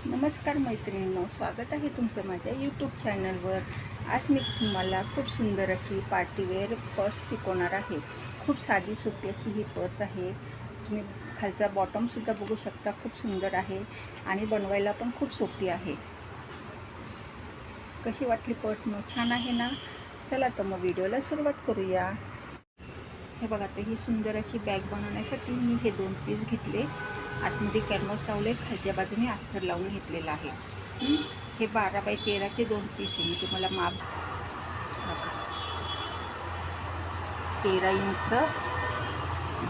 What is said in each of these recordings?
नमस्कार मैत्रिणींनो, स्वागत आहे तुमचं माझ्या यूट्यूब चॅनलवर। आज मी तुम्हाला खूप सुंदर अशी पार्टीवेअर पर्स शिकवणार आहे। खूप साधी सोपी अशी ही पर्स आहे। तुम्ही खालचा बॉटमसुद्धा बघू शकता, खूप सुंदर आहे आणि बनवायला पण खूप सोपी आहे। कशी वाटली पर्स? मग छान आहे ना? चला तर मग व्हिडिओला सुरुवात करूया। हे बघा, तर ही सुंदर अशी बॅग बनवण्यासाठी मी हे 2 पीस घेतले। आतमध्ये कॅनव्हास लावले, खालच्या बाजूने अस्तर लावून घेतलेलं आहे। हे 12 बाय 13चे 2 पीस आहे। मी तुम्हाला माप 13 इंच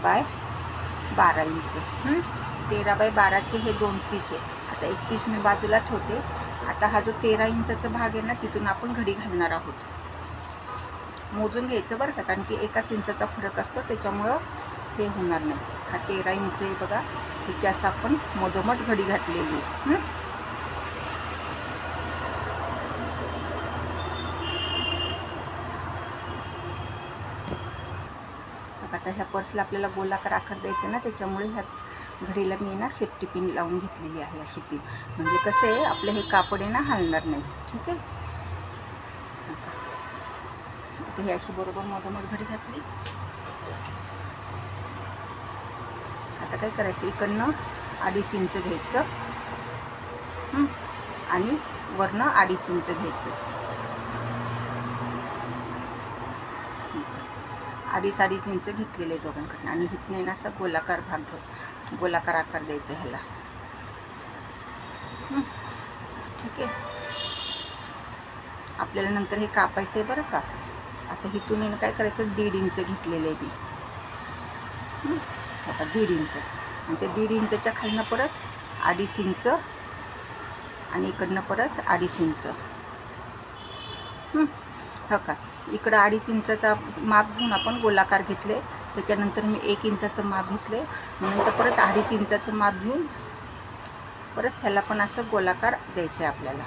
बाय 12 इंच 13 बाय 12चे हे 2 पीस आहे। आता एक पीस मी बाजूला ठेवते। आता हा जो 13 इंचाचा भाग आहे ना, तिथून आपण घडी घालणार आहोत। मोजून घ्यायचं बरं का, कारण की 1 इंचाचा फरक असतो, त्याच्यामुळं हे होणार नाही। हा 13 इंच आहे बघा, हिची असं आपण मधोमध घडी घातलेली आहे। आता ह्या पर्सला आपल्याला गोलाकार आकार द्यायचा ना, त्याच्यामुळे ह्या घडीला मी ना सेफ्टी पिन लावून घेतलेली आहे। अशी पिन म्हणजे कसं आहे, आपलं हे कापड आहे ना हलणार नाही। ठीक आहे, आता ही अशी बरोबर मधोमध घडी घातली। आता काय करायचं, इकडनं 2.5 इंच घ्यायचं आणि वरनं 2.5 इंच घ्यायचं। 2.5 इंच घेतलेले दोघांकडनं आणि इथनं असा गोलाकार भाग घेऊ, गोलाकार आकार द्यायचा ह्याला। ठीक आहे, आपल्याला नंतर हे कापायचं आहे बरं का। आता इथून काय करायचं, 1.5 इंच घेतलेले आहे ती। आता 1.5 इंच आणि ते 1.5 इंचच्या खालनं परत 2.5 इंच आणि इकडनं परत 2.5 इंच। हो का, इकडं 2.5 इंचाचा माप घेऊन आपण गोलाकार घेतले। त्याच्यानंतर मी 1 इंचाचं माप घेतले, नंतर परत 2.5 इंचाचं माप घेऊन परत ह्याला पण असं गोलाकार द्यायचं आहे आपल्याला।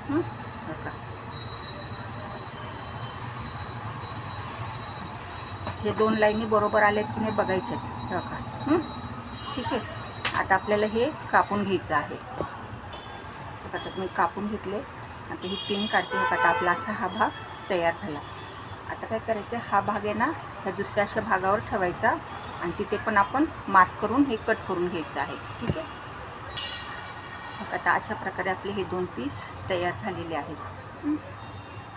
हो का, हे 2 लाईनी बरोबर आल्यात की नाही बघायच्यात। हो का, ठीक आहे। आता आपल्याला हे कापून घ्यायचं आहे। आता मी कापून घेतले। आता ही पिन काढते। आता आपला असा हा भाग तयार झाला। आता काय करायचं, हा भाग आहे ना ह्या दुसऱ्या अशा भागावर ठेवायचा आणि तिथे पण आपण मार्क करून हे कट करून घ्यायचं आहे। ठीक आहे, आता अशा प्रकारे आपले हे 2 पीस तयार झालेले आहेत।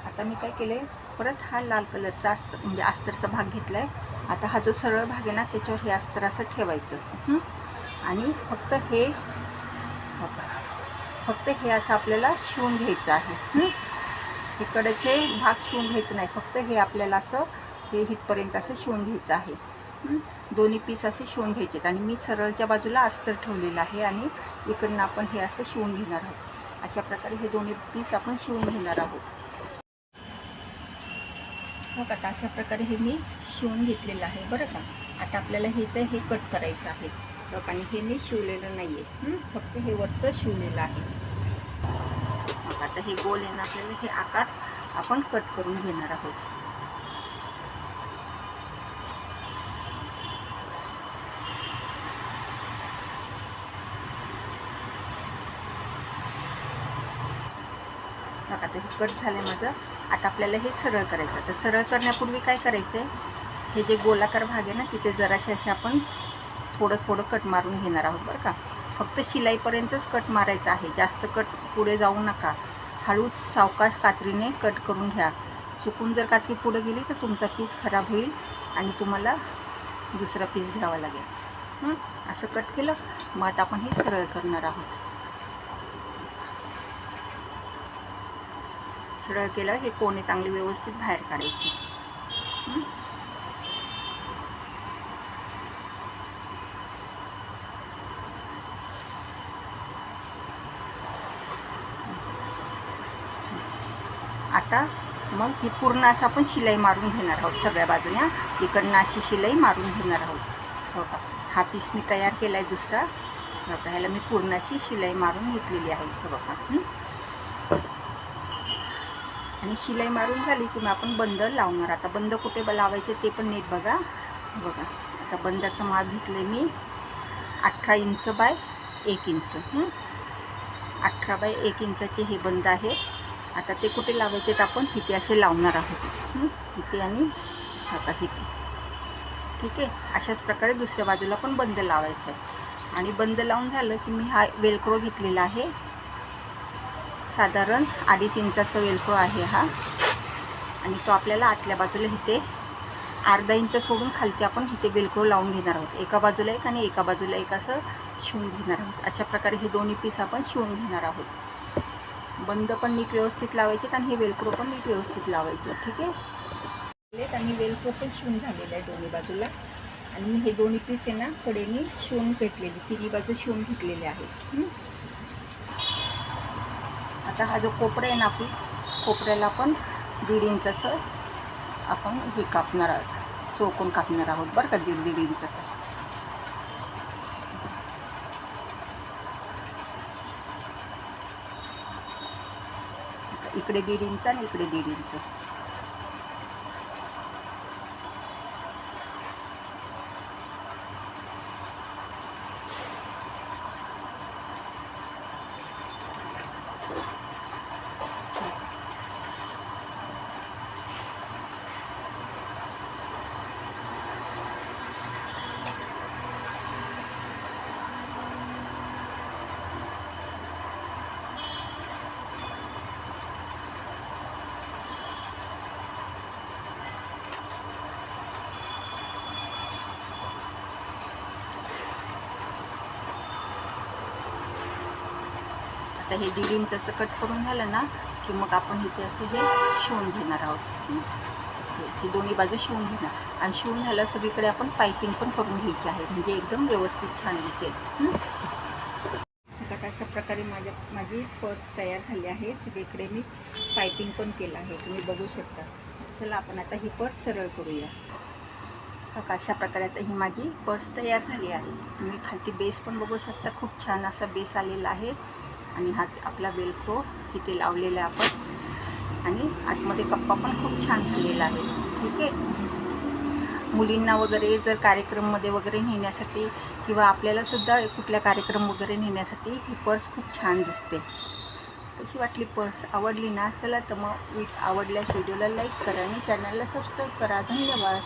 आता मी काय केले, परत हा लाल कलरचा अस्तर म्हणजे अस्तरचा भाग घेतला आहे। आता हा जो सरळ भाग आहे ना, त्याच्यावर हे अस्तर असं ठेवायचं आणि फक्त हे असं आपल्याला शिवून घ्यायचं आहे। इकडचे भाग शिवून घ्यायचं नाही, फक्त हे आपल्याला असं हे इथपर्यंत असं शिवून घ्यायचं आहे। दोन्ही पीस असे शिवून घ्यायचे आणि मी सरळच्या बाजूला अस्तर ठेवलेलं आहे आणि इकडनं आपण हे असं शिवून घेणार आहोत। अशा प्रकारे हे दोन्ही पीस आपण शिवून घेणार आहोत। हो का, अशा प्रकारे हे मी शिवून घेतलेलं आहे बरं का। आता आपल्याला हे कट करायचं आहे बघा, आणि हे मी शिवलेलं नाही आहे, फक्त हे वरचं शिवलेलं आहे। आता हे गोल आहे ना, आपल्याला हे आकार आपण कट करून घेणार आहोत। बघा, आता हे कट झालं माझं। आता आपल्याला हे सरळ करायचं। तर सरळ करण्यापूर्वी काय करायचं आहे, हे जे गोलाकार भाग आहे ना, तिथे जराशे असे आपण थोडं थोडं कट मारून घेणार आहोत बरं का। फक्त शिलाईपर्यंतच कट मारायचं आहे, जास्त कट पुढे जाऊ नका। हळूच सावकाश कात्रीने कट करून घ्या। चुकून जर कात्री पुढे गेली तर तुमचा पीस खराब होईल आणि तुम्हाला दुसरा पीस घ्यावा लागेल। असं कट केलं, मग आता आपण हे सरळ करणार आहोत। सरळ केलं, हे कोणे चांगले व्यवस्थित बाहेर काढायचे। आता मग ही पूर्ण असं आपण शिलाई मारून घेणार आहोत सगळ्या बाजूने। इकडनं अशी शिलाई मारून घेणार आहोत। हो का, हा पीस मी तयार केला आहे दुसरा। हो का, ह्याला मी पूर्ण अशी शिलाई मारून घेतलेली आहे। हो का, आणि शिलाई मारून झाली की मग आपण बंद लावणार। आता बंद कुठे लावायचे ते पण नीट बघा। बघा, आता बंदाचं माप घेतलं मी 18 इंच बाय 1 इंच 18 बाय 1 इंचाचे हे बंद आहे. आता ते कुठे लावायचे तर आपण इथे असे लावणार आहोत, इथे आणि आता इथे. ठीक आहे, अशाच प्रकारे दुसऱ्या बाजूला पण बंद लावायचं आहे. आणि बंद लावून झालं की मी हा वेलक्रो घेतलेला आहे, साधारण 2.5 इंचाचा वेलक्रो आहे हा. आणि तो आपल्याला आतल्या बाजूला इथे अर्धा इंच सोडून खालती आपण इथे वेलक्रो लावून घेणार आहोत. एका बाजूला एक आणि एका बाजूला एक असं शिवून घेणार आहोत. अशा प्रकारे हे दोन्ही पीस आपण शिवून घेणार आहोत. बंद पण नीट व्यवस्थित लावायचे आणि हे वेलक्रो पण नीट व्यवस्थित लावायचे. ठीक आहे, आणि वेलक्रो पण शिवून झालेलं आहे दोन्ही बाजूला. आणि मी हे दोन्ही पीस आहे ना कडेने शिवून घेतलेले, तिन्ही बाजू शिवून घेतलेले आहेत. आता हा जो कोपरा आहे ना आपली, कोपऱ्याला आपण 1.5 इंचाचं आपण हे कापणार आहोत, चौकोन कापणार आहोत बरं का, 1.5 इंचाचा. इकडे 1.5 इंच आणि इकडे 1.5 इंच. आता हे 1.5 इंचाचं कट करून झालं ना की मग आपण इथे असं हे शिवून घेणार आहोत. ही दोन्ही बाजू शिवून घेणार आणि शिवून झालं सगळीकडे आपण पायपिंग पण करून घ्यायची आहे, म्हणजे एकदम व्यवस्थित छान दिसेल. आता अशा प्रकारे माझी पर्स तयार झाली आहे. सगळीकडे मी पायपिंग पण केलं आहे, तुम्ही बघू शकता. चला आपण आता ही पर्स सरळ करूया. अशा प्रकारे आता ही माझी पर्स तयार झाली आहे. तुम्ही खालती बेस पण बघू शकता, खूप छान असा बेस आलेला आहे. आणि हा आपला वेलक्रो इथे लावलेला आहे आपण, आणि आतमध्ये कप्पा पण खूप छान झालेला आहे. ठीक आहे, मुलींना वगैरे जर कार्यक्रममध्ये वगैरे नेण्यासाठी किंवा आपल्यालासुद्धा कुठल्या कार्यक्रम वगैरे नेण्यासाठी ही पर्स खूप छान दिसते. कशी वाटली पर्स? आवडली ना? चला तर मग आवडल्यास व्हिडिओला लाईक करा आणि चॅनलला सबस्क्राईब करा. धन्यवाद.